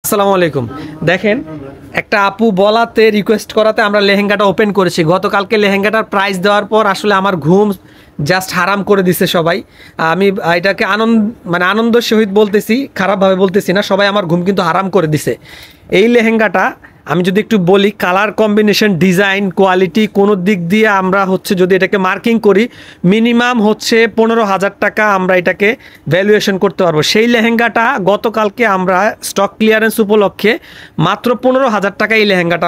আসসালামু আলাইকুম। দেখেন, একটা আপু বলাতে রিকোয়েস্ট করাতে আমরা লেহেঙ্গাটা ওপেন করেছি। গতকালকে লেহেঙ্গাটার প্রাইস দেওয়ার পর আসলে আমার ঘুম জাস্ট হারাম করে দিছে সবাই। আমি এটাকে আনন্দের সহিত বলতেছি, খারাপভাবে বলতেছি না। সবাই আমার ঘুম কিন্তু হারাম করে দিছে। এই লেহেঙ্গাটা আমি যদি একটু বলি, কালার কম্বিনেশন, ডিজাইন, কোয়ালিটি, কোনো দিক দিয়ে আমরা যদি এটাকে মার্কিং করি, মিনিমাম 15,000 টাকা আমরা এটাকে ভ্যালুয়েশন করতে পারবো। সেই লেহেঙ্গাটা গতকালকে আমরা স্টক ক্লিয়ারেন্স উপলক্ষে মাত্র 15,000 টাকা এই লেহেঙ্গাটা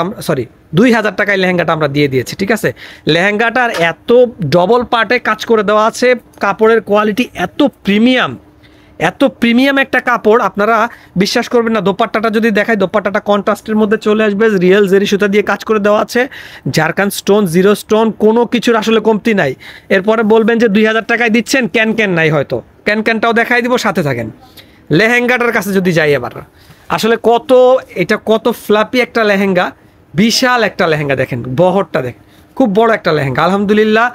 2,000 টাকায় লেহেঙ্গাটা আমরা দিয়ে দিয়েছি। ঠিক আছে, লেহেঙ্গাটার এত ডবল পার্টে কাজ করে দেওয়া আছে, কাপড়ের কোয়ালিটি এত প্রিমিয়াম একটা কাপড়, আপনারা বিশ্বাস করবেন না। দোপাট্টাটা যদি দেখাই, দোপাট্টাটা কন্ট্রাস্টের মধ্যে চলে আসবে, রিয়েল জেরি সুতা দিয়ে কাজ করে দেওয়া আছে, ঝাড়খান স্টোন, জিরো স্টোন, কোনো কিছুর আসলে কমতি নাই। এরপরে বলবেন যে 2,000 টাকায় দিচ্ছেন, ক্যান নাই, হয়তো ক্যানটাও দেখাই দিব, সাথে থাকেন। লেহেঙ্গাটার কাছে যদি যাই এবার, আসলে এটা কত ফ্লাপি একটা লেহেঙ্গা, বিশাল একটা লেহেঙ্গা। দেখেন বহরটা, দেখেন খুব বড় একটা লেহেঙ্গা। আলহামদুলিল্লাহ,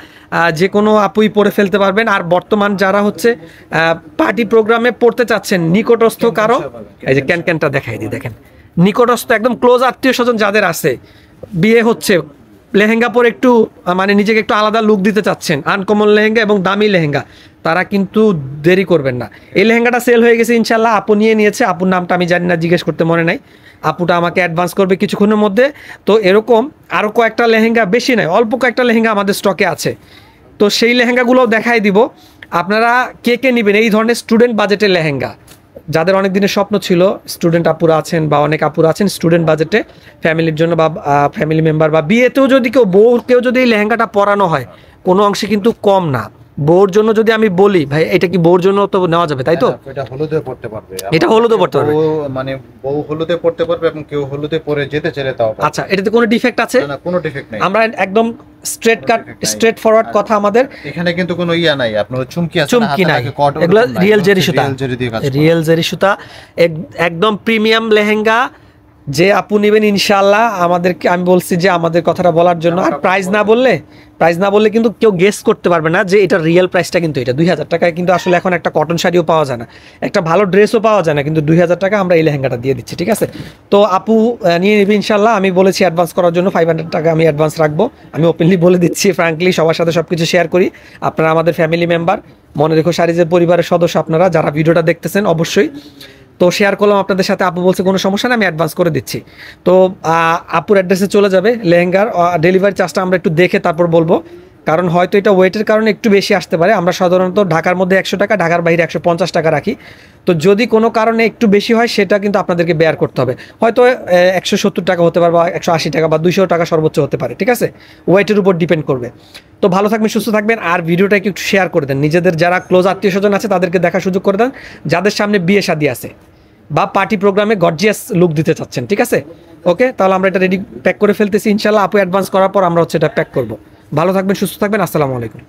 যে কোনো আপুই পরে ফেলতে পারবেন। আর বর্তমান যারা পার্টি প্রোগ্রামে পড়তে চাচ্ছেন, নিকটস্থ কারো, এই যে ক্যানটা দেখাই দিই, দেখেন নিকটস্থ একদম ক্লোজ আত্মীয় স্বজন যাদের আছে, বিয়ে হচ্ছে, লেহেঙ্গা পরে একটু নিজেকে একটু আলাদা লুক দিতে চাচ্ছেন, আনকমন লেহেঙ্গা এবং দামি লেহেঙ্গা, তারা কিন্তু দেরি করবেন না। এই লেহেঙ্গাটা সেল হয়ে গেছে ইনশাল্লাহ, আপু নিয়ে নিয়েছে। আপুর নামটা আমি জানি না, জিজ্ঞেস করতে মনে নাই। আপুটা আমাকে অ্যাডভান্স করবে কিছুক্ষণের মধ্যে। তো এরকম আরও কয়েকটা লেহেঙ্গা, বেশি নয়, অল্প কয়েকটা লেহেঙ্গা আমাদের স্টকে আছে। তো সেই লেহেঙ্গাগুলোও দেখাই দিব। আপনারা কে নেবেন এই ধরনের স্টুডেন্ট বাজেটের লেহেঙ্গা, যাদের অনেক দিনের স্বপ্ন ছিল, স্টুডেন্ট আপুরা আছেন বা অনেক আপুরা আছেন স্টুডেন্ট বাজেটে, ফ্যামিলির জন্য বা ফ্যামিলি মেম্বার বা বিয়েতেও যদি বউকেও যদি এই লেহেঙ্গাটা পরানো হয়, কোনো অংশে কিন্তু কম না। বউর জন্য যদি আমি বলি, ভাই এটা কি বউর জন্য তো নেওয়া যাবে, তাই তো? এটা হলুদে পড়তে পারবে, এটা হলুদে পড়তে পারবে, বউ হলুদে পড়তে পারবে এবং কেউ হলুদে পরে যেতে চাইলে তাও। আচ্ছা, এটাতে কোনো ডিফেক্ট আছে? না, কোনো ডিফেক্ট নাই। আমরা একদম স্ট্রেট ফরওয়ার্ড কথা আমাদের এখানে কিন্তু কোনো নাই, আপনার চুমকি আছে না, চুমকি নাই, এগুলো রিয়েল জেরি সুতা, একদম প্রিমিয়াম লেহেঙ্গা। যে আপু নেবেন ইনশাআল্লাহ, আমাদেরকে আমি বলছি যে আমাদের কথাটা বলার জন্য। আর প্রাইস না বললে কিন্তু কেউ গেস করতে পারবে না যে এটা রিয়েল প্রাইসটা। কিন্তু এটা 2,000 টাকায় কিন্তু আসলে এখন একটা কটন শাড়িও পাওয়া যায় না, একটা ভালো ড্রেসও পাওয়া যায় না, কিন্তু 2,000 টাকা আমরা এই লেহেঙ্গাটা দিয়ে দিচ্ছি। ঠিক আছে, তো আপু নিয়ে নেবে ইনশাআল্লাহ। আমি বলেছি অ্যাডভান্স করার জন্য 500 টাকা আমি অ্যাডভান্স রাখবো। আমি ওপেনলি বলে দিচ্ছি, ফ্র্যাঙ্কলি সবার সাথে সব কিছু শেয়ার করি। আপনারা আমাদের ফ্যামিলি মেম্বার, মনে রেখো শাড়িজের পরিবারের সদস্য আপনারা যারা ভিডিওটা দেখতেছেন অবশ্যই। তো শেয়ার করলাম আপনাদের সাথে। আপু বলছে কোনো সমস্যা নেই, আমি অ্যাডভান্স করে দিচ্ছি। তো আপুর অ্যাড্রেসে চলে যাবে লেহেঙ্গার ডেলিভারি চার্জটা আমরা একটু দেখে তারপর বলবো, কারণ হয়তো এটা ওয়েটের কারণে একটু বেশি আসতে পারে। আমরা সাধারণত ঢাকার মধ্যে 100 টাকা, ঢাকার বাইরে 150 টাকা রাখি। তো যদি কোনো কারণে একটু বেশি হয়, সেটা কিন্তু আপনাদেরকে বেয়ার করতে হবে। হয়তো 170 টাকা হতে পারে, বা 180 টাকা বা 200 টাকা সর্বোচ্চ হতে পারে। ঠিক আছে, ওয়েটের উপর ডিপেন্ড করবে। তো ভালো থাকবেন, সুস্থ থাকবেন। আর ভিডিওটাকে একটু শেয়ার করে দেন, নিজেদের যারা ক্লোজ আত্মীয় স্বজন আছে তাদেরকে দেখার সুযোগ করে দেন, যাদের সামনে বিয়ে শাদী আছে বা পার্টি প্রোগ্রামে গর্জিয়াস লুক দিতে চাচ্ছেন। ঠিক আছে, ওকে, তাহলে আমরা এটা রেডি প্যাক করে ফেলতেছি ইনশাআল্লাহ। আপু অ্যাডভান্স করার পর আমরা এটা প্যাক করব। ভালো থাকবেন, সুস্থ থাকবেন, আসসালামু আলাইকুম।